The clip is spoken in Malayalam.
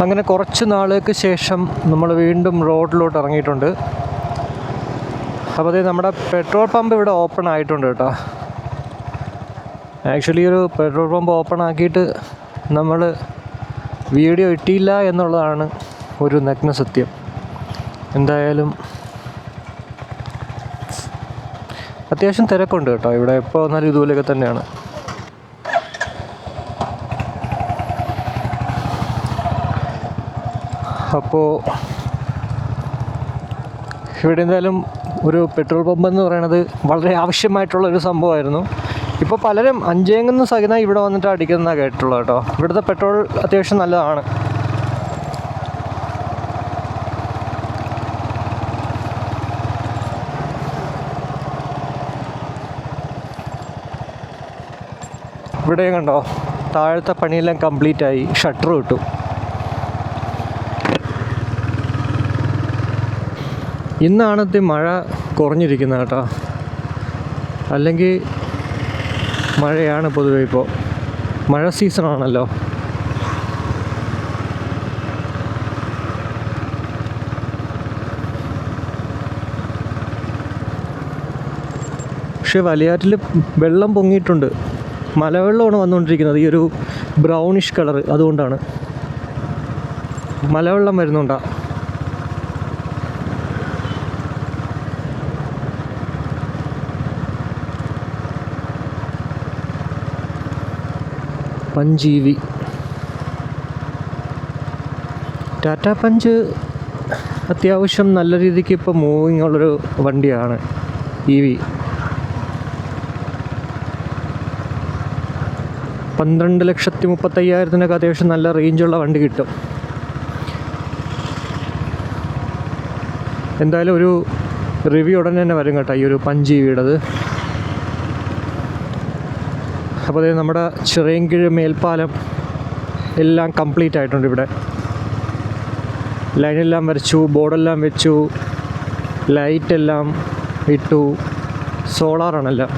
അങ്ങനെ കുറച്ച് നാളുകൾക്ക് ശേഷം നമ്മൾ വീണ്ടും റോഡിലോട്ട് ഇറങ്ങിയിട്ടുണ്ട്. അപ്പോൾ അതേ നമ്മുടെ പെട്രോൾ പമ്പ് ഇവിടെ ഓപ്പൺ ആയിട്ടുണ്ട് കേട്ടോ. ആക്ച്വലി ഒരു പെട്രോൾ പമ്പ് ഓപ്പൺ ആക്കിയിട്ട് നമ്മൾ വീഡിയോ ഇട്ടില്ല എന്നുള്ളതാണ് ഒരു നഗ്ന സത്യം. എന്തായാലും അത്യാവശ്യം തിരക്കുണ്ട് കേട്ടോ ഇവിടെ. എപ്പോൾ വന്നാലും ഇതുപോലെയൊക്കെ തന്നെയാണ്. അപ്പോൾ ഇവിടെ എന്തായാലും ഒരു പെട്രോൾ പമ്പ് എന്ന് പറയുന്നത് വളരെ ആവശ്യമായിട്ടുള്ളൊരു സംഭവമായിരുന്നു. ഇപ്പോൾ പലരും അഞ്ചേങ്ങുന്ന സഹിതം ഇവിടെ വന്നിട്ട് അടിക്കുന്നതാണ് കേട്ടുള്ളത് കേട്ടോ. ഇവിടുത്തെ പെട്രോൾ അത്യാവശ്യം നല്ലതാണ്. ഇവിടെയും കണ്ടോ, താഴത്തെ പണിയെല്ലാം കംപ്ലീറ്റ് ആയി, ഷട്ടർ കിട്ടും. ഇന്നാണത്തെ മഴ കുറഞ്ഞിരിക്കുന്നത് കേട്ടോ. അല്ലെങ്കിൽ മഴയാണ് പൊതുവെ. ഇപ്പോൾ മഴ സീസണാണല്ലോ. പക്ഷെ വലിയാറ്റിൽ വെള്ളം പൊങ്ങിയിട്ടുണ്ട്. മലവെള്ളമാണ് വന്നുകൊണ്ടിരിക്കുന്നത്, ഈ ഒരു ബ്രൗണിഷ് കളർ. അതുകൊണ്ടാണ് മലവെള്ളം വരുന്നുണ്ടാ. പഞ്ച് EV, ടാറ്റ പഞ്ച് അത്യാവശ്യം നല്ല രീതിക്ക് ഇപ്പോൾ മൂവിങ് ഉള്ളൊരു വണ്ടിയാണ് EV. 12,35,000 അത്യാവശ്യം നല്ല റേഞ്ചുള്ള വണ്ടി കിട്ടും. എന്തായാലും ഒരു റിവ്യൂ ഉടനെ തന്നെ വരും കേട്ടോ ഈ ഒരു പഞ്ച് EVയുടേത്. അപ്പോൾ അതായത് നമ്മുടെ ചിറയൻകീഴ് മേൽപ്പാലം എല്ലാം കംപ്ലീറ്റ് ആയിട്ടുണ്ട്. ഇവിടെ ലൈനെല്ലാം വരച്ചു, ബോർഡെല്ലാം വെച്ചു, ലൈറ്റെല്ലാം ഇട്ടു, സോളാറാണല്ലോ.